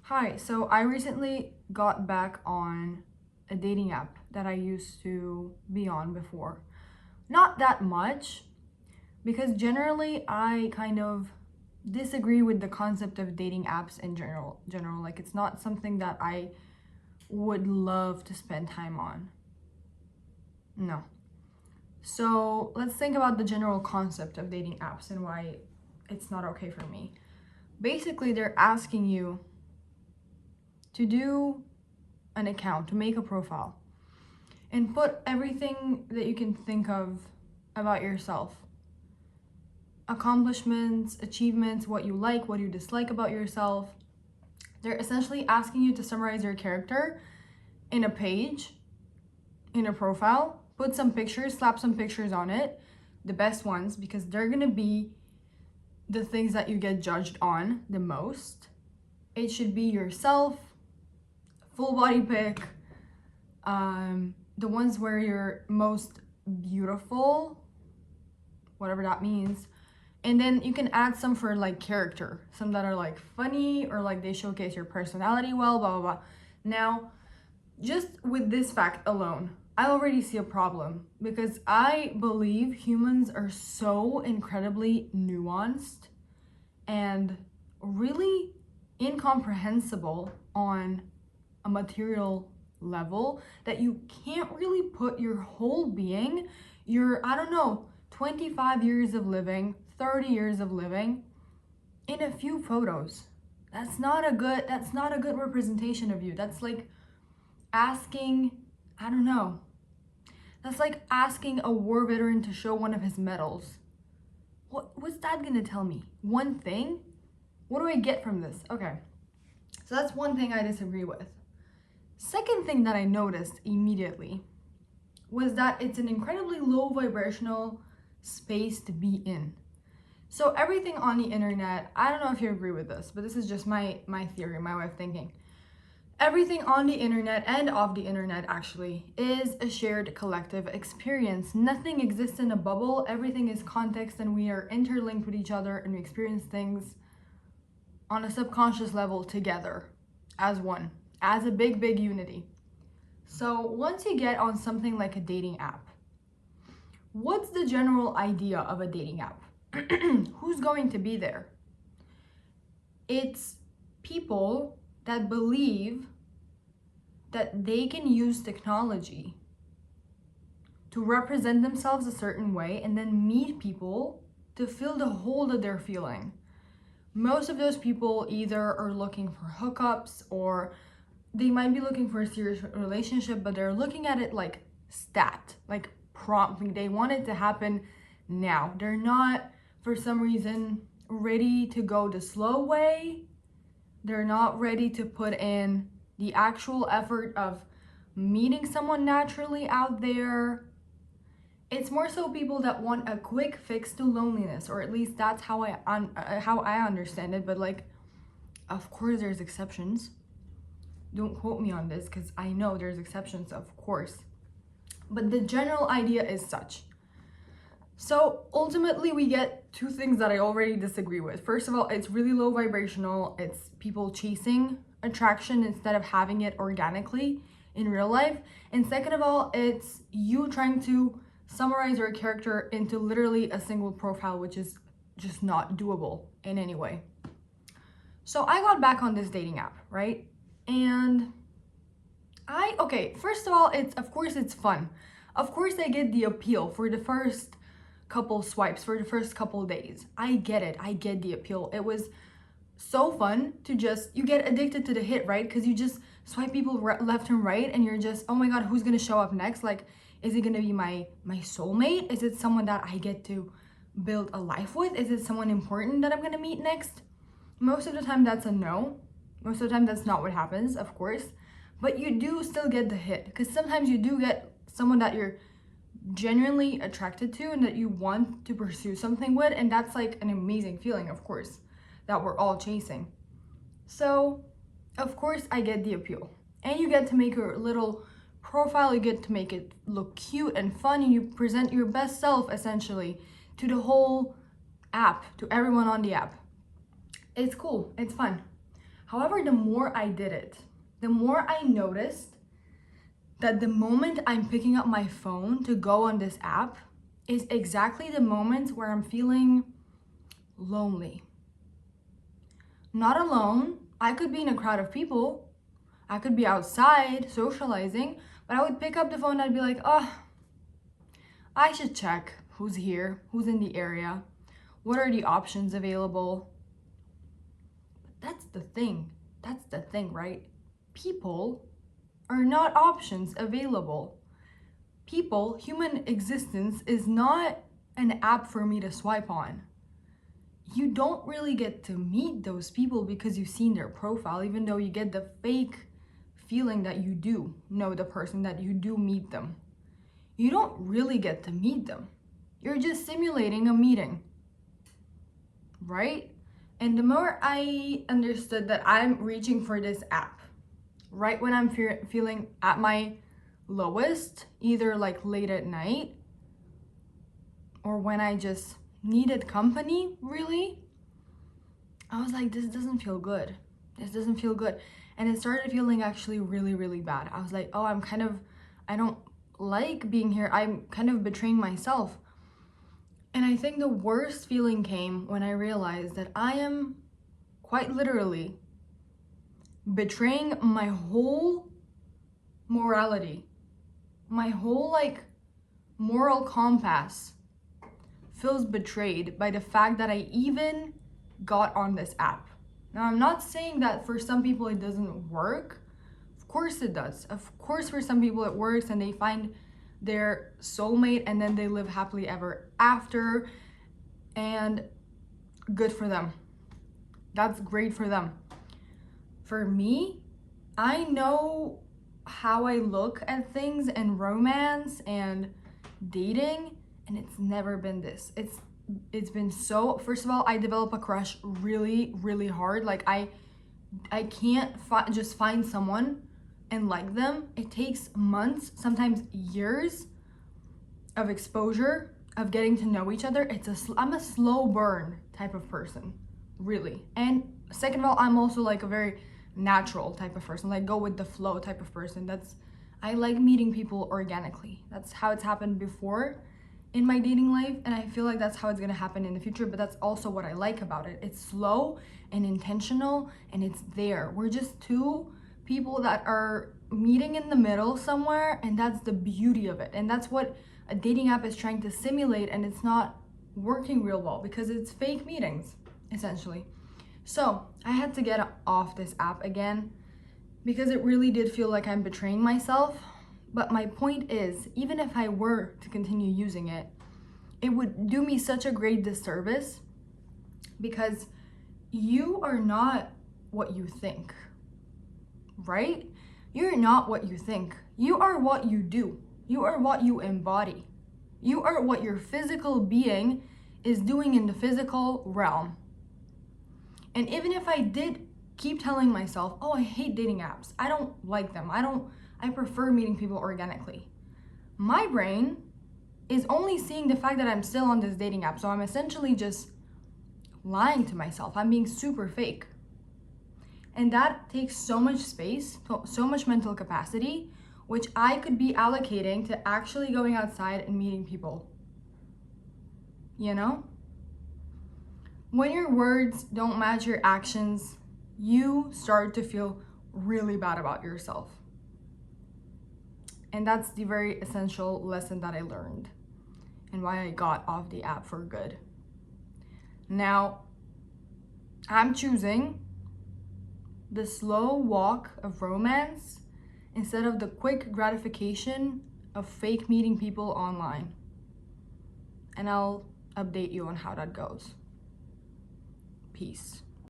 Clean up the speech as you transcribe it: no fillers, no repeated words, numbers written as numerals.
Hi, so I recently got back on a dating app that I used to be on before. Not that much, because generally I kind of disagree with the concept of dating apps in general. Like it's not something that I would love to spend time on. No. So let's think about the general concept of dating apps and why it's not okay for me. Basically, they're asking you to do an account, to make a profile, and put everything that you can think of about yourself. Accomplishments, achievements, what you like, what you dislike about yourself. They're essentially asking you to summarize your character in a page, in a profile, put some pictures, slap some pictures on it, the best ones, because they're gonna be the things that you get judged on the most. It should be yourself, full body pic, the ones where you're most beautiful, whatever that means. And then you can add some for like character, some that are like funny or like they showcase your personality well, blah, blah, blah. Now, just with this fact alone, I already see a problem because I believe humans are so incredibly nuanced and really incomprehensible on a material level that you can't really put your whole being, your, I don't know, 25 years of living, 30 years of living in a few photos. That's not a good representation of you. That's like asking, I don't know. That's like asking a war veteran to show one of his medals. What's that gonna tell me? One thing? What do I get from this? Okay. So that's one thing I disagree with. Second thing that I noticed immediately was that it's an incredibly low vibrational space to be in. So everything on the internet, I don't know if you agree with this, but this is just my theory, my way of thinking. Everything on the internet and off the internet actually is a shared collective experience. Nothing exists in a bubble. Everything is context and we are interlinked with each other and we experience things on a subconscious level together as one, as a big unity. So once you get on something like a dating app, what's the general idea of a dating app? Who's going to be there? It's people that believe that they can use technology to represent themselves a certain way and then meet people to fill the hole that they're feeling. Most of those people either are looking for hookups or they might be looking for a serious relationship, but they're looking at it like like promptly. They want it to happen now. They're not, for some reason, ready to go the slow way. They're not ready to put in the actual effort of meeting someone naturally out there. It's more so people that want a quick fix to loneliness, or at least that's how I understand it. But like, of course, there's exceptions. Don't quote me on this because I know there's exceptions, of course. But the general idea is such. So ultimately, we get two things that I already disagree with. First of all, it's really low vibrational. It's people chasing attraction instead of having it organically in real life. And second of all, it's you trying to summarize your character into literally a single profile, which is just not doable in any way. So I got back on this dating app, right? And first of all, of course it's fun. Of course I get the appeal for the first couple swipes, for the first couple days. I get it. I get the appeal. It was so fun to you get addicted to the hit, right? Because you just swipe people left and right and you're just, oh my God, who's gonna show up next? Like, is it gonna be my soulmate? Is it someone that I get to build a life with? Is it someone important that I'm gonna meet next? Most of the time that's a no. Most of the time that's not what happens, of course. But you do still get the hit because sometimes you do get someone that you're genuinely attracted to and that you want to pursue something with, and that's like an amazing feeling, of course, that we're all chasing. So of course I get the appeal, and you get to make your little profile, you get to make it look cute and fun, and you present your best self essentially to the whole app, to everyone on the app. It's cool, it's fun. However, the more I did it, the more I noticed that the moment I'm picking up my phone to go on this app is exactly the moment where I'm feeling lonely. Not alone. I could be in a crowd of people. I could be outside socializing, but I would pick up the phone and I'd be like, oh, I should check who's here, who's in the area, what are the options available. But that's the thing. That's the thing, right? People are not options available. People, human existence is not an app for me to swipe on. You don't really get to meet those people because you've seen their profile, even though you get the fake feeling that you do know the person, that you do meet them. You don't really get to meet them. You're just simulating a meeting, right? And the more I understood that I'm reaching for this app, right when I'm feeling at my lowest, either like late at night or when I just needed company, really, I was like, this doesn't feel good. This doesn't feel good. And it started feeling actually really, really bad. I was like, oh, I don't like being here. I'm kind of betraying myself. And I think the worst feeling came when I realized that I am quite literally betraying my whole morality, my whole like moral compass feels betrayed by the fact that I even got on this app. Now, I'm not saying that for some people it doesn't work. Of course it does. Of course, for some people it works and they find their soulmate and then they live happily ever after, and good for them. That's great for them. For me, I know how I look at things and romance and dating, and it's never been this. It's been so, first of all, I develop a crush really, really hard. Like I can't just find someone and like them. It takes months, sometimes years of exposure, of getting to know each other. I'm a slow burn type of person, really. And second of all, I'm also like a very natural type of person, like go with the flow type of person. I like meeting people organically. That's how it's happened before in my dating life, and I feel like that's how it's gonna happen in the future, but that's also what I like about it. It's slow and intentional, and it's there. We're just two people that are meeting in the middle somewhere, and that's the beauty of it. And that's what a dating app is trying to simulate, and it's not working real well because it's fake meetings, essentially. So I had to get off this app again because it really did feel like I'm betraying myself. But my point is, even if I were to continue using it, it would do me such a great disservice because you are not what you think, right? You're not what you think. You are what you do. You are what you embody. You are what your physical being is doing in the physical realm. And even if I did keep telling myself, oh, I hate dating apps, I don't like them, I prefer meeting people organically, my brain is only seeing the fact that I'm still on this dating app. So I'm essentially just lying to myself. I'm being super fake. And that takes so much space, so much mental capacity, which I could be allocating to actually going outside and meeting people. You know? When your words don't match your actions, you start to feel really bad about yourself. And that's the very essential lesson that I learned and why I got off the app for good. Now, I'm choosing the slow walk of romance instead of the quick gratification of fake meeting people online. And I'll update you on how that goes. Peace.